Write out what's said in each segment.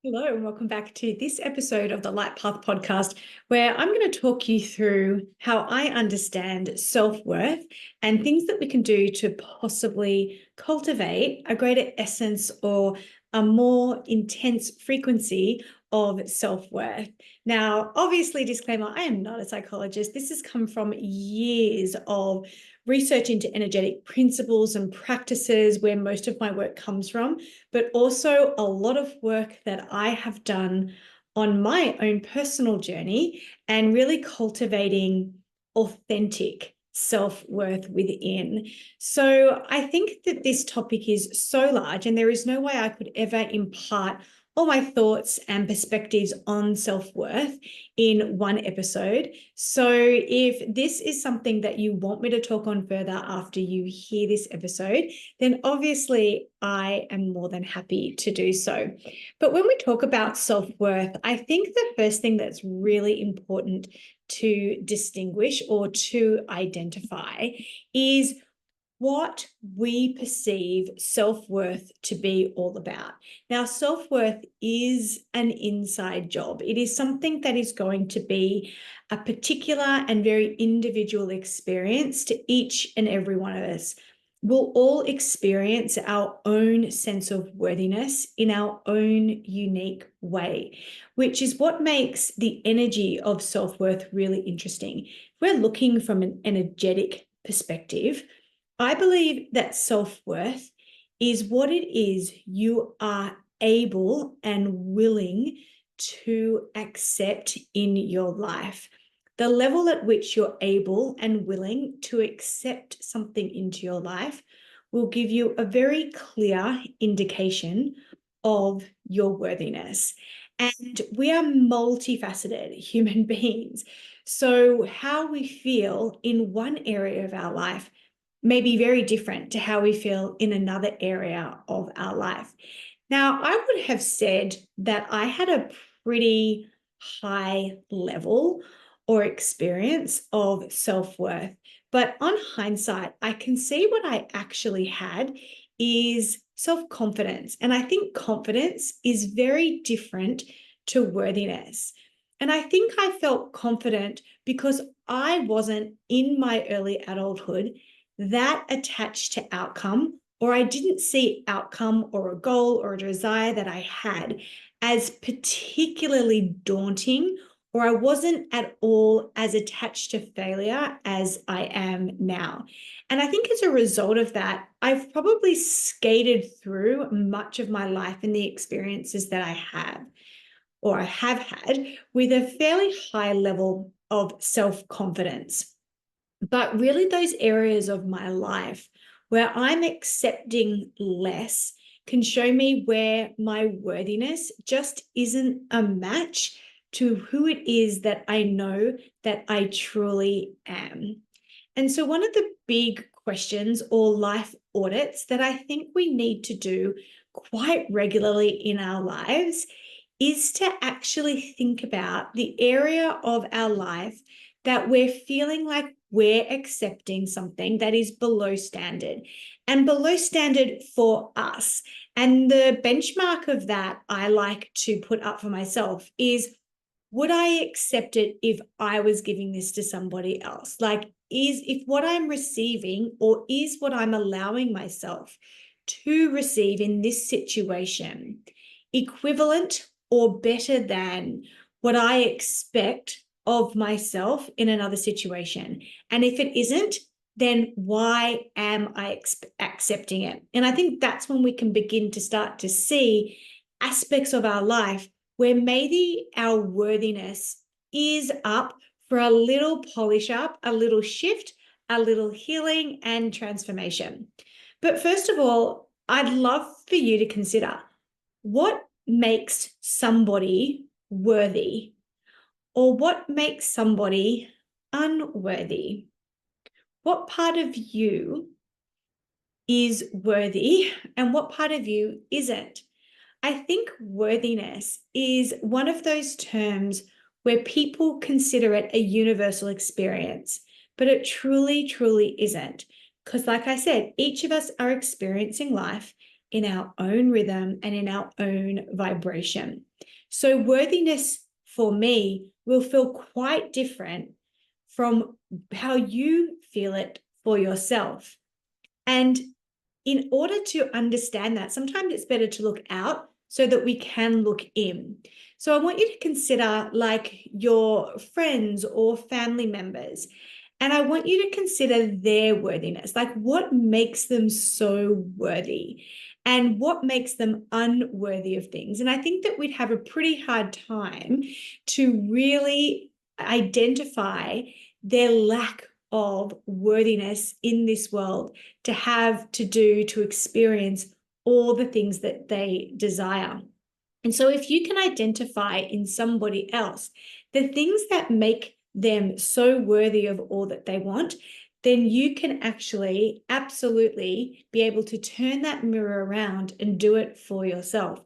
Hello, and welcome back to this episode of the Light Path podcast, where I'm going to talk you through how I understand self-worth and things that we can do to possibly cultivate a greater essence or a more intense frequency of self-worth. Now, obviously, disclaimer, I am not a psychologist. This has come from years of research into energetic principles and practices where most of my work comes from, but also a lot of work that I have done on my own personal journey and really cultivating authentic self-worth within. So I think that this topic is so large, and there is no way I could ever impart all my thoughts and perspectives on self-worth in one episode. So if this is something that you want me to talk on further after you hear this episode, then obviously I am more than happy to do so. But when we talk about self-worth, I think the first thing that's really important to distinguish or to identify is what we perceive self-worth to be all about. Now, self-worth is an inside job. It is something that is going to be a particular and very individual experience to each and every one of us. We'll all experience our own sense of worthiness in our own unique way, which is what makes the energy of self-worth really interesting. If we're looking from an energetic perspective, I believe that self-worth is what it is you are able and willing to accept in your life. The level at which you're able and willing to accept something into your life will give you a very clear indication of your worthiness. And we are multifaceted human beings. So how we feel in one area of our life may be very different to how we feel in another area of our life. Now, I would have said that I had a pretty high level or experience of self-worth, but on hindsight, I can see what I actually had is self-confidence. And I think confidence is very different to worthiness. And I think I felt confident because I wasn't in my early adulthood that attached to outcome, or I didn't see outcome or a goal or a desire that I had as particularly daunting, or I wasn't at all as attached to failure as I am now. And I think as a result of that, I've probably skated through much of my life and the experiences that I have or I have had with a fairly high level of self-confidence. But really, those areas of my life where I'm accepting less can show me where my worthiness just isn't a match to who it is that I know that I truly am. And so, one of the big questions or life audits that I think we need to do quite regularly in our lives is to actually think about the area of our life that we're feeling like we're accepting something that is below standard and below standard for us. And the benchmark of that I like to put up for myself is, would I accept it if I was giving this to somebody else? Like, if what I'm receiving or is what I'm allowing myself to receive in this situation equivalent or better than what I expect of myself in another situation? And if it isn't, then why am I accepting it? And I think that's when we can begin to start to see aspects of our life where maybe our worthiness is up for a little polish up, a little shift, a little healing and transformation. But first of all, I'd love for you to consider, what makes somebody worthy, or what makes somebody unworthy? What part of you is worthy and what part of you isn't? I think worthiness is one of those terms where people consider it a universal experience, but it truly, truly isn't. Because, like I said, each of us are experiencing life in our own rhythm and in our own vibration. So worthiness for me will feel quite different from how you feel it for yourself. And in order to understand that, sometimes it's better to look out so that we can look in. So I want you to consider like your friends or family members, and I want you to consider their worthiness, like what makes them so worthy and what makes them unworthy of things. And I think that we'd have a pretty hard time to really identify their lack of worthiness in this world to have, to do, to experience all the things that they desire. And so if you can identify in somebody else the things that make them so worthy of all that they want, then you can actually absolutely be able to turn that mirror around and do it for yourself.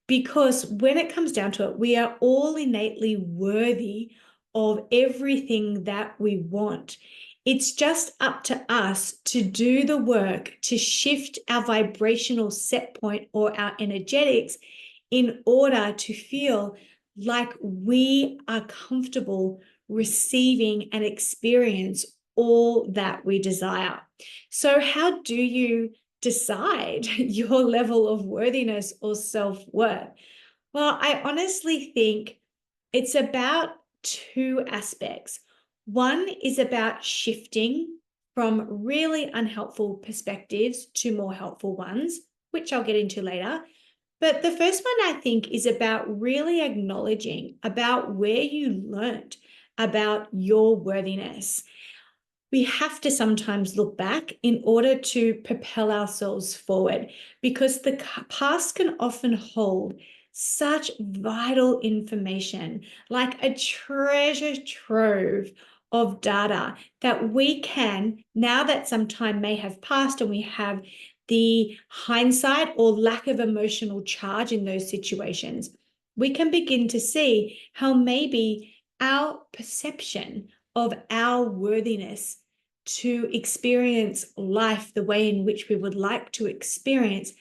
Because when it comes down to it, we are all innately worthy of everything that we want. It's just up to us to do the work to shift our vibrational set point or our energetics in order to feel like we are comfortable receiving and experience all that we desire. So how do you decide your level of worthiness or self-worth? Well, I honestly think it's about two aspects. One is about shifting from really unhelpful perspectives to more helpful ones, which I'll get into later. But the first one I think is about really acknowledging about where you learned about your worthiness. We have to sometimes look back in order to propel ourselves forward, because the past can often hold such vital information, like a treasure trove of data that we can, now that some time may have passed and we have the hindsight or lack of emotional charge in those situations, we can begin to see how maybe our perception of our worthiness to experience life the way in which we would like to experience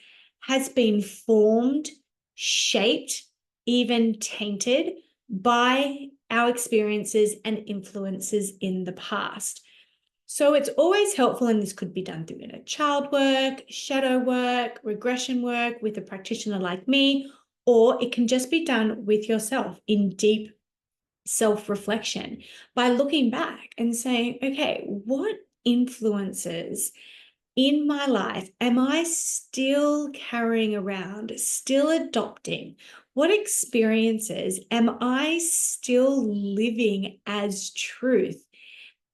has been formed, shaped, even tainted by our experiences and influences in the past. So it's always helpful, and this could be done through inner child work, shadow work, regression work with a practitioner like me, or it can just be done with yourself in deep self-reflection by looking back and saying, okay, what influences in my life am I still carrying around, still adopting? What experiences am I still living as truth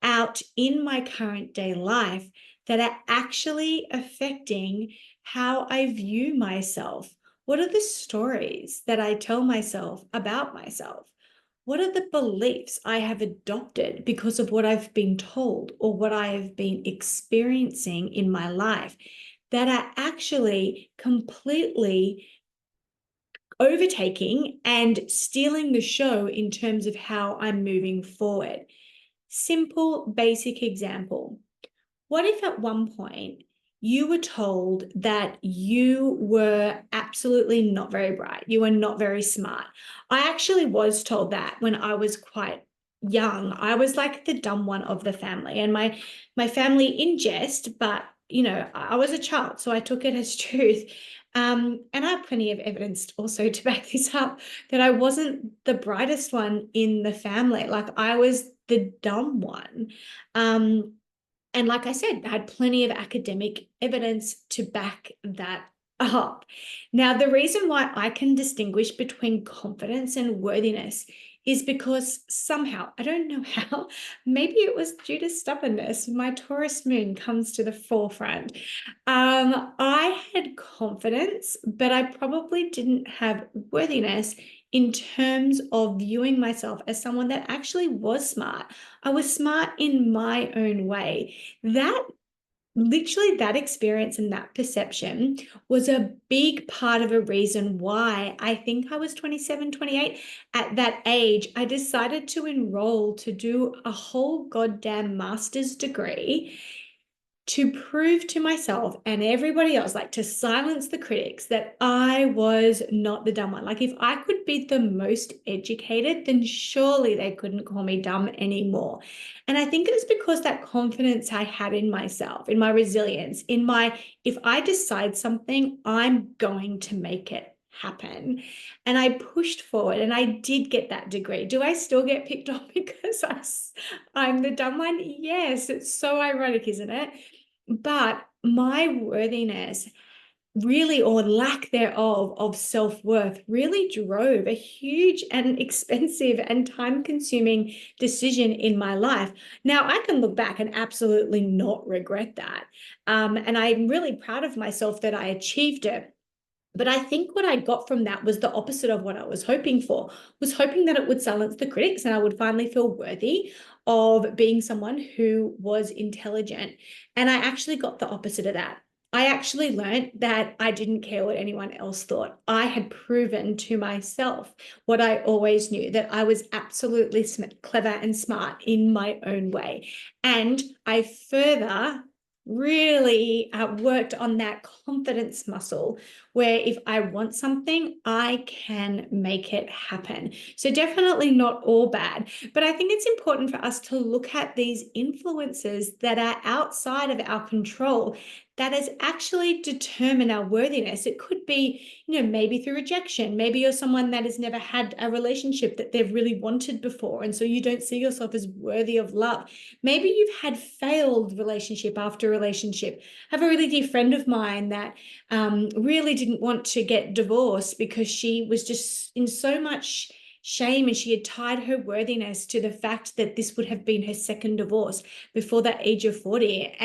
out in my current day life that are actually affecting how I view myself? What are the stories that I tell myself about myself? What are the beliefs I have adopted because of what I've been told or what I have been experiencing in my life that are actually completely overtaking and stealing the show in terms of how I'm moving forward? Simple, basic example. What if at one point you were told that you were absolutely not very bright, you were not very smart? I actually was told that when I was quite young. I was like the dumb one of the family, and my family in jest, but I was a child, so I took it as truth. And I have plenty of evidence also to back this up, that I wasn't the brightest one in the family. Like, I was the dumb one. And like I said, I had plenty of academic evidence to back that up. Now, the reason why I can distinguish between confidence and worthiness is because somehow, I don't know how, maybe it was due to stubbornness, my Taurus moon comes to the forefront. I had confidence, but I probably didn't have worthiness in terms of viewing myself as someone that actually was smart. I was smart in my own way. That literally, that experience and that perception was a big part of a reason why I think I was 27, 28. At that age, I decided to enroll to do a whole goddamn master's degree to prove to myself and everybody else, like to silence the critics, that I was not the dumb one. Like if I could be the most educated, then surely they couldn't call me dumb anymore. And I think it was because that confidence I had in myself, in my resilience, in my, if I decide something, I'm going to make it happen. And I pushed forward and I did get that degree. Do I still get picked on because I'm the dumb one? Yes, it's so ironic, isn't it? But my worthiness really, or lack thereof, of self-worth really drove a huge and expensive and time-consuming decision in my life. Now, I can look back and absolutely not regret that. And I'm really proud of myself that I achieved it. But I think what I got from that was the opposite of what I was hoping for, was hoping that it would silence the critics and I would finally feel worthy of being someone who was intelligent. And I actually got the opposite of that. I actually learned that I didn't care what anyone else thought. I had proven to myself what I always knew, that I was absolutely clever and smart in my own way. And I further really worked on that confidence muscle where if I want something, I can make it happen. So definitely not all bad, but I think it's important for us to look at these influences that are outside of our control that has actually determined our worthiness. It could be, maybe through rejection. Maybe you're someone that has never had a relationship that they've really wanted before, and so you don't see yourself as worthy of love. Maybe you've had failed relationship after relationship. I have a really dear friend of mine that really didn't want to get divorced because she was just in so much shame, and she had tied her worthiness to the fact that this would have been her second divorce before the age of 40.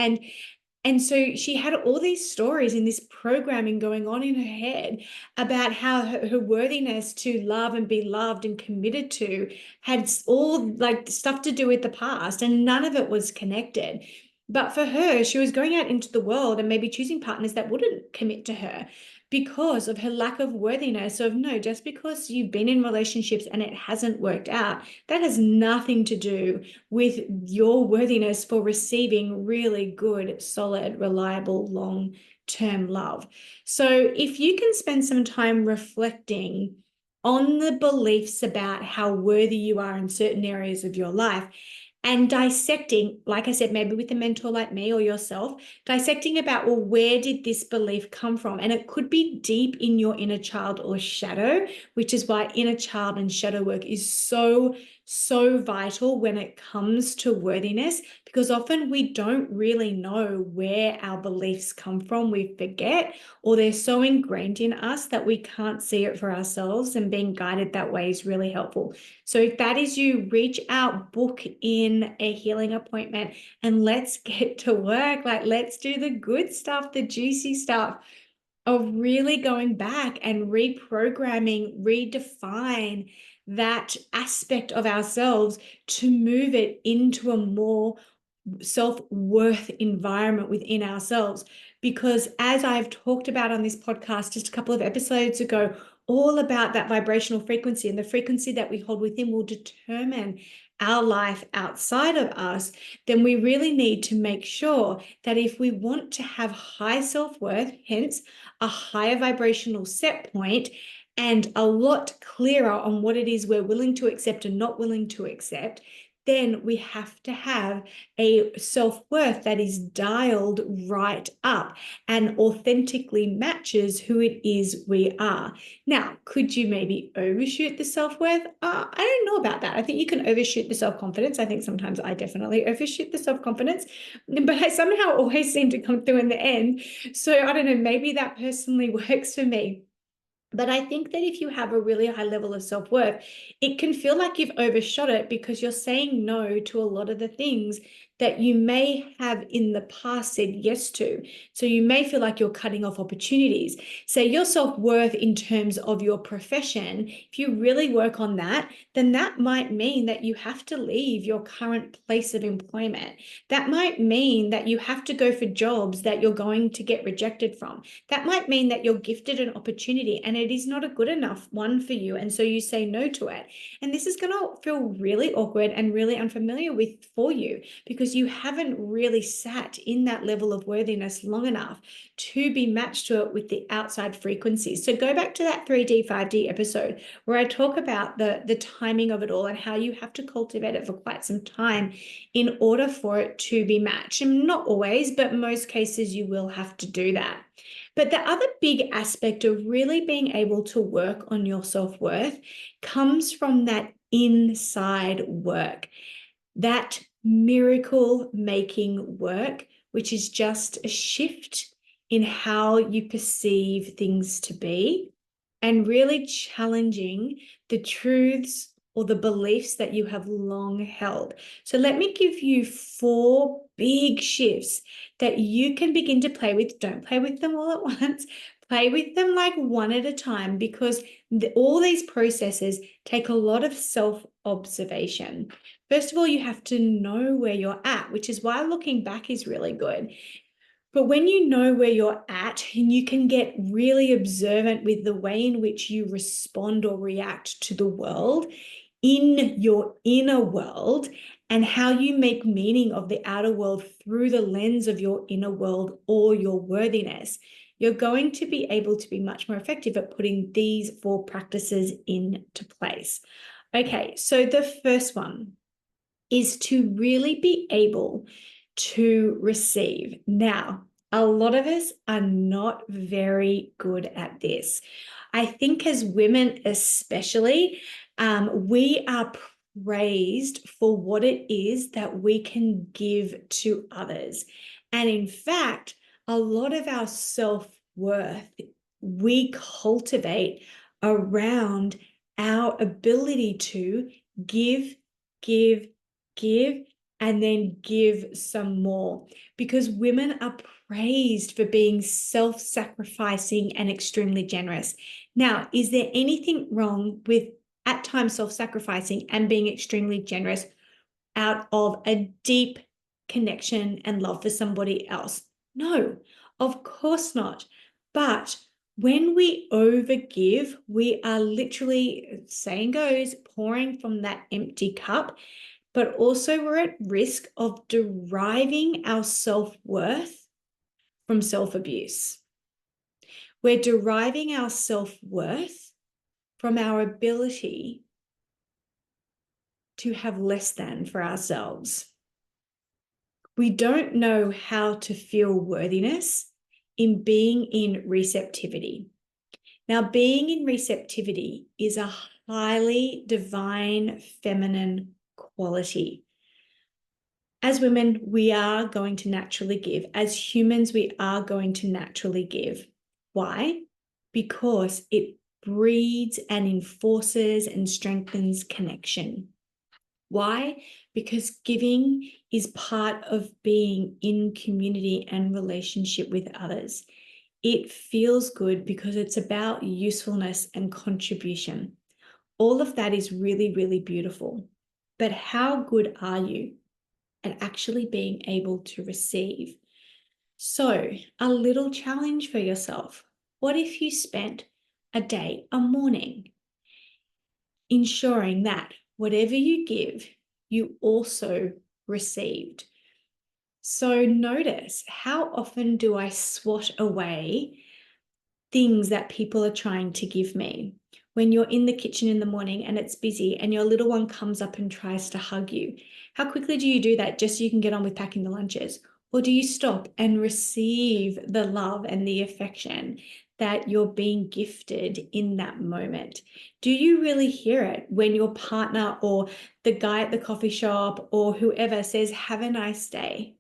And so she had all these stories and this programming going on in her head about how her worthiness to love and be loved and committed to had all like stuff to do with the past, and none of it was connected. But for her, she was going out into the world and maybe choosing partners that wouldn't commit to her because of her lack of worthiness of, no, just because you've been in relationships and it hasn't worked out, that has nothing to do with your worthiness for receiving really good, solid, reliable, long-term love. So if you can spend some time reflecting on the beliefs about how worthy you are in certain areas of your life, and dissecting, like I said, maybe with a mentor like me or yourself, dissecting about, well, where did this belief come from? And it could be deep in your inner child or shadow, which is why inner child and shadow work is so, so vital when it comes to worthiness, because often we don't really know where our beliefs come from. We forget, or they're so ingrained in us that we can't see it for ourselves, and being guided that way is really helpful. So if that is you, reach out, book in a healing appointment, and let's get to work. Like, let's do the good stuff, the juicy stuff of really going back and reprogramming, redefine that aspect of ourselves to move it into a more self-worth environment within ourselves. Because as I've talked about on this podcast just a couple of episodes ago, all about that vibrational frequency, and the frequency that we hold within will determine our life outside of us. Then we really need to make sure that if we want to have high self-worth, hence a higher vibrational set point, and a lot clearer on what it is we're willing to accept and not willing to accept, then we have to have a self-worth that is dialed right up and authentically matches who it is we are. Now, could you maybe overshoot the self-worth? I don't know about that. I think you can overshoot the self-confidence. I think sometimes I definitely overshoot the self-confidence, but I somehow always seem to come through in the end. So I don't know, maybe that personally works for me. But I think that if you have a really high level of self-worth, it can feel like you've overshot it because you're saying no to a lot of the things that you may have in the past said yes to. So you may feel like you're cutting off opportunities. Say your self-worth in terms of your profession, if you really work on that, then that might mean that you have to leave your current place of employment. That might mean that you have to go for jobs that you're going to get rejected from. That might mean that you're gifted an opportunity and it is not a good enough one for you, and so you say no to it. And this is going to feel really awkward and really unfamiliar for you, because because you haven't really sat in that level of worthiness long enough to be matched to it with the outside frequencies. So go back to that 3D, 5D episode where I talk about the timing of it all and how you have to cultivate it for quite some time in order for it to be matched. And not always, but most cases you will have to do that. But the other big aspect of really being able to work on your self-worth comes from that inside work, that miracle making work, which is just a shift in how you perceive things to be and really challenging the truths or the beliefs that you have long held. So let me give you 4 big shifts that you can begin to play with. Don't play with them all at once. Play with them like one at a time, because all these processes take a lot of self-observation. First of all, you have to know where you're at, which is why looking back is really good. But when you know where you're at, and you can get really observant with the way in which you respond or react to the world in your inner world, and how you make meaning of the outer world through the lens of your inner world or your worthiness, you're going to be able to be much more effective at putting these 4 practices into place. Okay, so the first one is to really be able to receive. Now, a lot of us are not very good at this. I think as women especially, we are praised for what it is that we can give to others. And in fact, a lot of our self-worth we cultivate around our ability to give, give, give, and then give some more, because women are praised for being self-sacrificing and extremely generous. Now, is there anything wrong with at times self-sacrificing and being extremely generous out of a deep connection and love for somebody else? No, of course not. But when we overgive, we are literally, saying goes, pouring from that empty cup, but also we're at risk of deriving our self-worth from self-abuse. We're deriving our self-worth from our ability to have less than for ourselves. We don't know how to feel worthiness in being in receptivity. Now, being in receptivity is a highly divine feminine quality. As women, we are going to naturally give. As humans, we are going to naturally give. Why? Because it breeds and enforces and strengthens connection. Why? Because giving is part of being in community and relationship with others. It feels good because it's about usefulness and contribution. All of that is really, really beautiful. But how good are you at actually being able to receive? So, a little challenge for yourself. What if you spent a day, a morning, ensuring that whatever you give, you also received? So notice, how often do I swat away things that people are trying to give me? When you're in the kitchen in the morning and it's busy and your little one comes up and tries to hug you, how quickly do you do that just so you can get on with packing the lunches? Or do you stop and receive the love and the affection that you're being gifted in that moment? Do you really hear it when your partner or the guy at the coffee shop or whoever says, "Have a nice day"?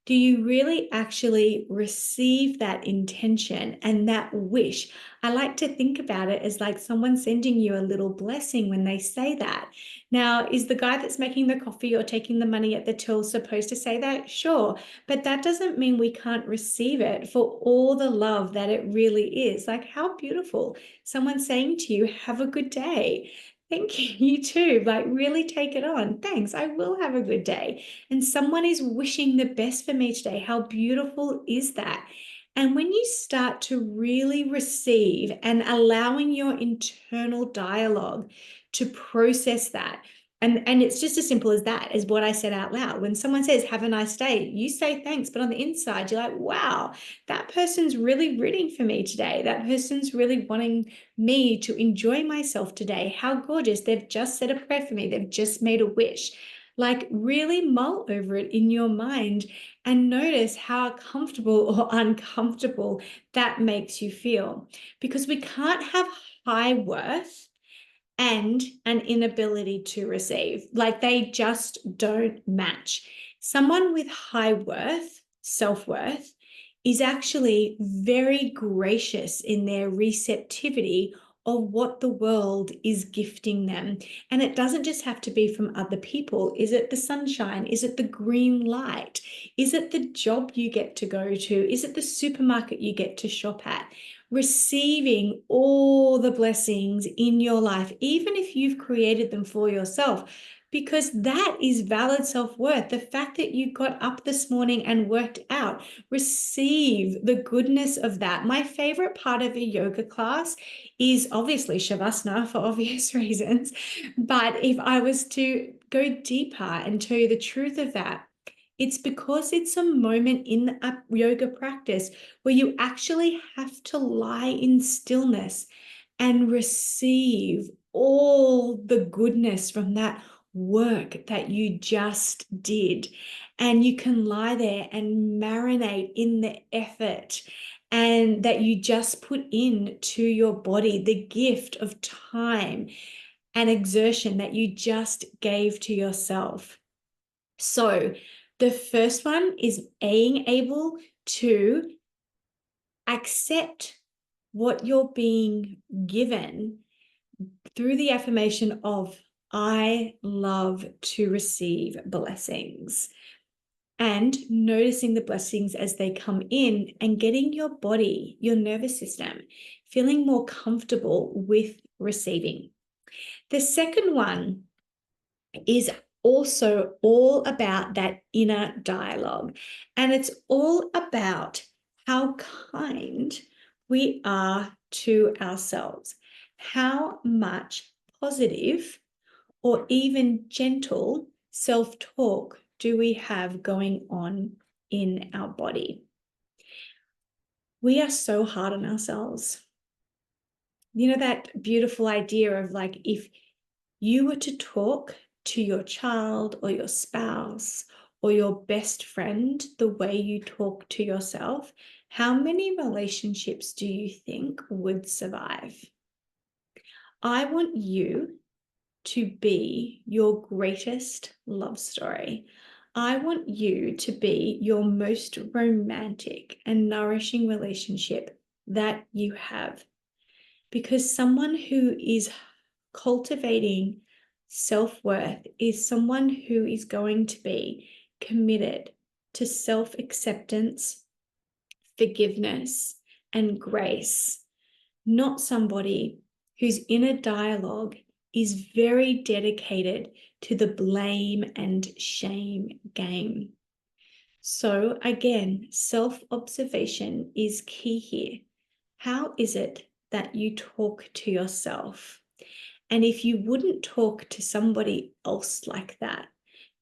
Do you really actually receive that intention and that wish? I like to think about it as like someone sending you a little blessing when they say that. Now, is the guy that's making the coffee or taking the money at the till supposed to say that? Sure. But that doesn't mean we can't receive it for all the love that it really is. Like, how beautiful. Someone saying to you, "Have a good day." Thank you, you too. Like, really take it on. Thanks. I will have a good day. And someone is wishing the best for me today. How beautiful is that? And when you start to really receive and allowing your internal dialogue to process that, And it's just as simple as that, as what I said out loud. When someone says, have a nice day, you say thanks, but on the inside, you're like, wow, that person's really rooting for me today. That person's really wanting me to enjoy myself today. How gorgeous. They've just said a prayer for me. They've just made a wish. Like, really mull over it in your mind and notice how comfortable or uncomfortable that makes you feel. Because we can't have high worth and an inability to receive. Like, they just don't match. Someone with high worth, self-worth, is actually very gracious in their receptivity of what the world is gifting them. And it doesn't just have to be from other people. Is it the sunshine? Is it the green light? Is it the job you get to go to? Is it the supermarket you get to shop at? Receiving all the blessings in your life, even if you've created them for yourself, because that is valid self-worth. The fact that you got up this morning and worked out, receive the goodness of that. My favorite part of a yoga class is obviously Shavasana for obvious reasons. But if I was to go deeper and tell you the truth of that, it's because it's a moment in a yoga practice where you actually have to lie in stillness and receive all the goodness from that work that you just did. And you can lie there and marinate in the effort and that you just put into your body, the gift of time and exertion that you just gave to yourself. So the first one is being able to accept what you're being given through the affirmation of, I love to receive blessings. And noticing the blessings as they come in and getting your body, your nervous system, feeling more comfortable with receiving. The second one is also all about that inner dialogue. And it's all about how kind we are to ourselves, how much positive or even gentle self-talk do we have going on in our body. We are so hard on ourselves. You know, that beautiful idea of like, if you were to talk to your child or your spouse or your best friend the way you talk to yourself, how many relationships do you think would survive? I want you to be your greatest love story. I want you to be your most romantic and nourishing relationship that you have. Because someone who is cultivating self-worth is someone who is going to be committed to self-acceptance, forgiveness, and grace, not somebody whose inner dialogue is very dedicated to the blame and shame game. So again, self-observation is key here. How is it that you talk to yourself? And if you wouldn't talk to somebody else like that,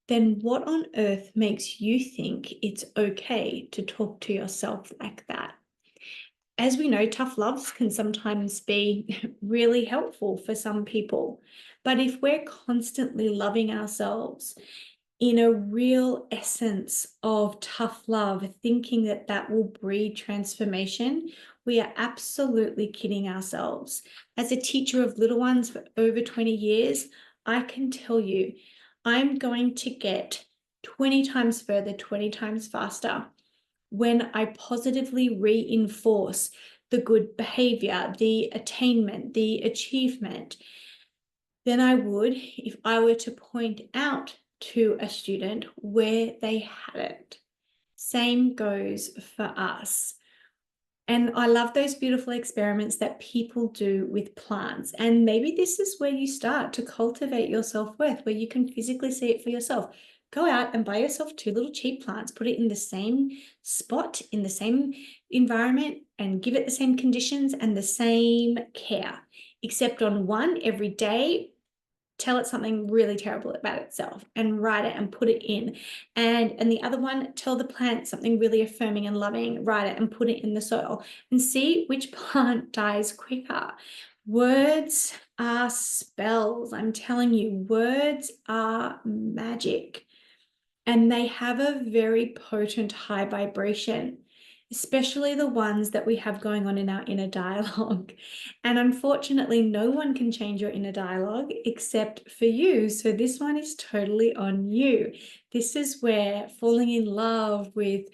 then what on earth makes you think it's okay to talk to yourself like that? As we know, tough love can sometimes be really helpful for some people. But if we're constantly loving ourselves in a real essence of tough love, thinking that that will breed transformation, we are absolutely kidding ourselves. As a teacher of little ones for over 20 years, I can tell you, I'm going to get 20 times further, 20 times faster when I positively reinforce the good behavior, the attainment, the achievement, than I would if I were to point out to a student where they hadn't. Same goes for us. And I love those beautiful experiments that people do with plants. And maybe this is where you start to cultivate your self-worth, where you can physically see it for yourself. Go out and buy yourself 2 little cheap plants, put it in the same spot, in the same environment, and give it the same conditions and the same care. Except on one, every day, tell it something really terrible about itself and write it and put it in. And the other one, tell the plant something really affirming and loving, write it and put it in the soil, and see which plant dies quicker. Words are spells. I'm telling you, words are magic, and they have a very potent high vibration, especially the ones that we have going on in our inner dialogue. And unfortunately, no one can change your inner dialogue except for you. So this one is totally on you. This is where falling in love with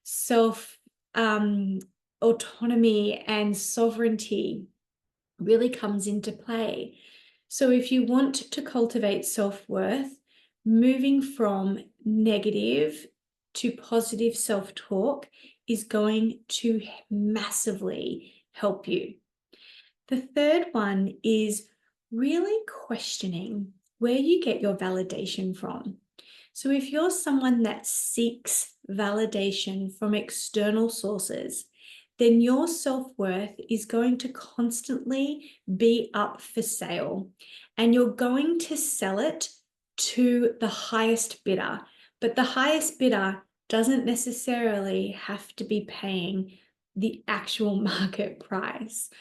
self autonomy and sovereignty really comes into play. So if you want to cultivate self-worth, moving from negative to positive self-talk is going to massively help you. The third one is really questioning where you get your validation from. So if you're someone that seeks validation from external sources, then your self-worth is going to constantly be up for sale, and you're going to sell it to the highest bidder. But the highest bidder doesn't necessarily have to be paying the actual market price.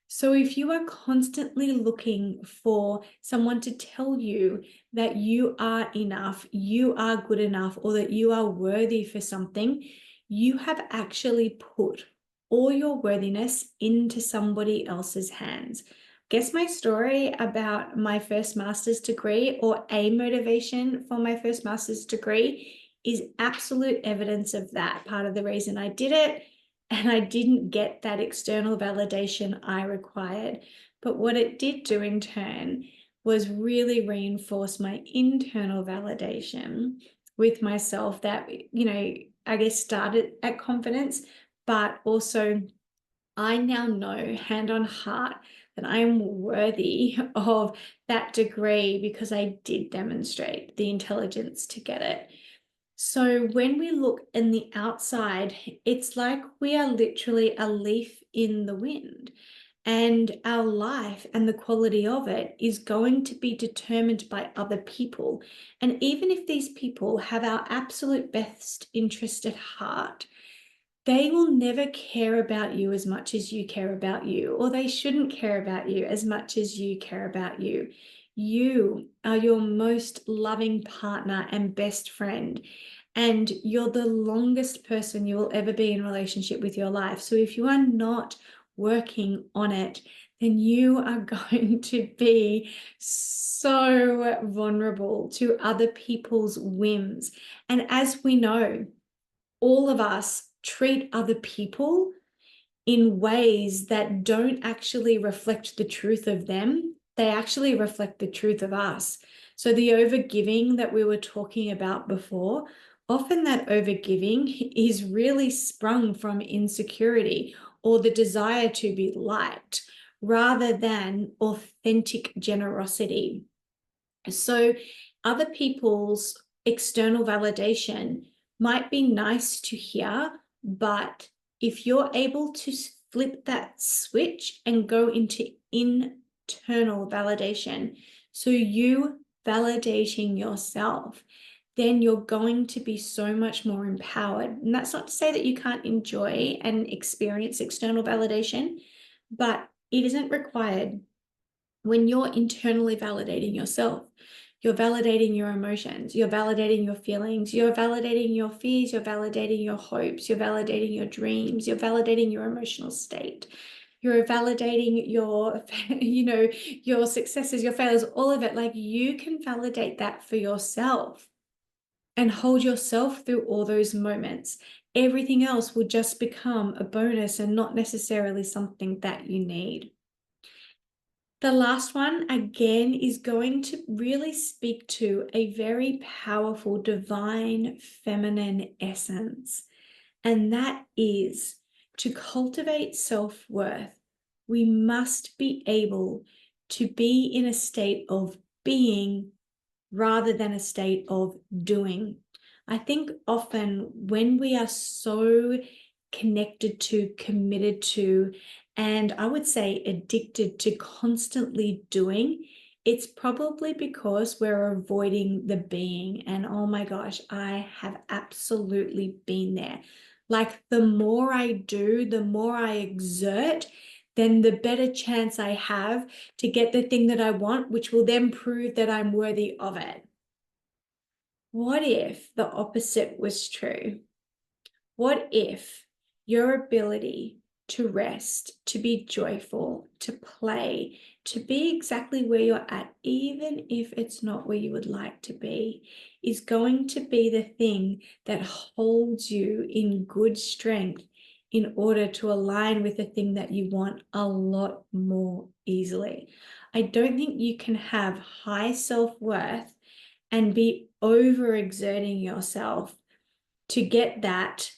So if you are constantly looking for someone to tell you that you are enough, you are good enough, or that you are worthy for something, you have actually put all your worthiness into somebody else's hands. Guess my story about my first master's degree, or a motivation for my first master's degree, is absolute evidence of that. Part of the reason I did it, and I didn't get that external validation I required. But what it did do in turn was really reinforce my internal validation with myself that, I guess started at confidence, but also I now know hand on heart that I am worthy of that degree because I did demonstrate the intelligence to get it. So when we look in the outside, it's like we are literally a leaf in the wind, and our life and the quality of it is going to be determined by other people. And even if these people have our absolute best interest at heart, they will never care about you as much as you care about you, or they shouldn't care about you as much as you care about you. You are your most loving partner and best friend, and you're the longest person you will ever be in relationship with your life. So if you are not working on it, then you are going to be so vulnerable to other people's whims. And as we know, all of us treat other people in ways that don't actually reflect the truth of them. They actually reflect the truth of us. So the overgiving that we were talking about before, often that overgiving is really sprung from insecurity or the desire to be liked rather than authentic generosity. So other people's external validation might be nice to hear, but if you're able to flip that switch and go into internal validation, so you validating yourself, then you're going to be so much more empowered. And that's not to say that you can't enjoy and experience external validation, but it isn't required. When you're internally validating yourself, you're validating your emotions, you're validating your feelings, you're validating your fears, you're validating your hopes, you're validating your dreams, you're validating your emotional state, you're validating your, your successes, your failures, all of it. Like, you can validate that for yourself and hold yourself through all those moments. Everything else will just become a bonus and not necessarily something that you need. The last one, again, is going to really speak to a very powerful divine feminine essence. And that is, to cultivate self-worth, we must be able to be in a state of being rather than a state of doing. I think often when we are so connected to, committed to, and I would say addicted to constantly doing, it's probably because we're avoiding the being. And oh my gosh, I have absolutely been there. Like the more I do, the more I exert, then the better chance I have to get the thing that I want, which will then prove that I'm worthy of it. What if the opposite was true? What if your ability to rest, to be joyful, to play, to be exactly where you're at, even if it's not where you would like to be, is going to be the thing that holds you in good strength in order to align with the thing that you want a lot more easily? I don't think you can have high self-worth and be overexerting yourself to get that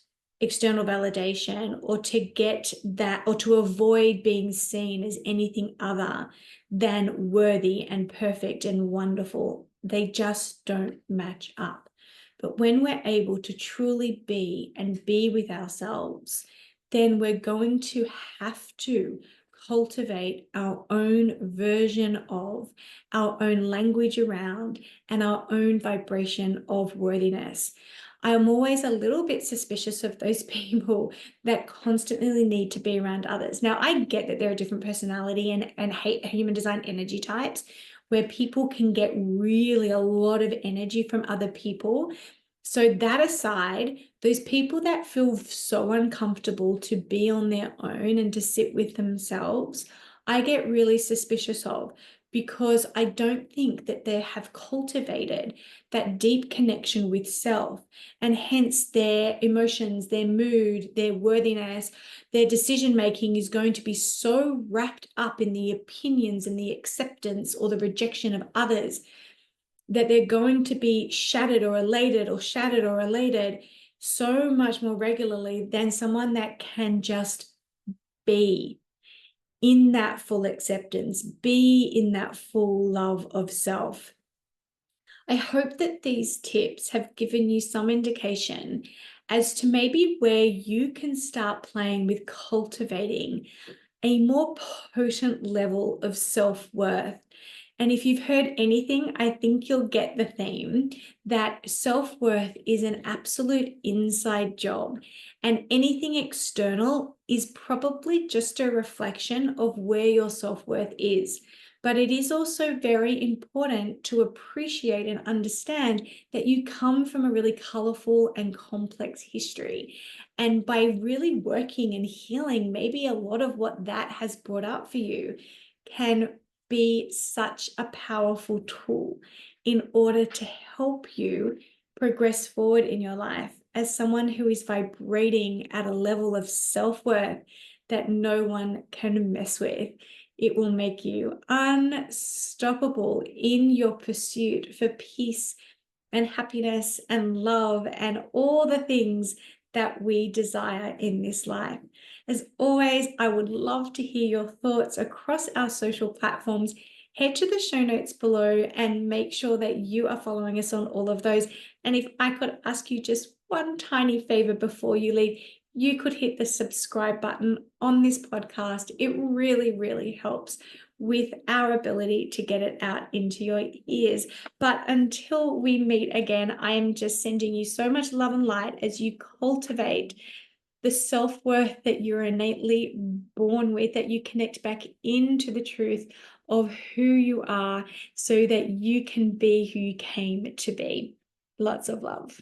external validation, or to get that, or to avoid being seen as anything other than worthy and perfect and wonderful. They just don't match up. But when we're able to truly be and be with ourselves, then we're going to have to cultivate our own version of, our own language around, and our own vibration of worthiness. I'm always a little bit suspicious of those people that constantly need to be around others. Now, I get that there are different personality and human design energy types where people can get really a lot of energy from other people. So that aside, those people that feel so uncomfortable to be on their own and to sit with themselves, I get really suspicious of, because I don't think that they have cultivated that deep connection with self, and hence their emotions, their mood, their worthiness, their decision making is going to be so wrapped up in the opinions and the acceptance or the rejection of others that they're going to be shattered or elated, or shattered or elated so much more regularly than someone that can just be in that full acceptance, be in that full love of self. I hope that these tips have given you some indication as to maybe where you can start playing with cultivating a more potent level of self-worth. And if you've heard anything, I think you'll get the theme that self-worth is an absolute inside job, and anything external is probably just a reflection of where your self-worth is. But it is also very important to appreciate and understand that you come from a really colorful and complex history. And by really working and healing, maybe a lot of what that has brought up for you can be such a powerful tool in order to help you progress forward in your life as someone who is vibrating at a level of self-worth that no one can mess with. It will make you unstoppable in your pursuit for peace and happiness and love and all the things that we desire in this life. As always, I would love to hear your thoughts across our social platforms. Head to the show notes below and make sure that you are following us on all of those. And if I could ask you just one tiny favor before you leave, you could hit the subscribe button on this podcast. It really, really helps with our ability to get it out into your ears. But until we meet again, I am just sending you so much love and light as you cultivate the self-worth that you're innately born with, that you connect back into the truth of who you are so that you can be who you came to be. Lots of love.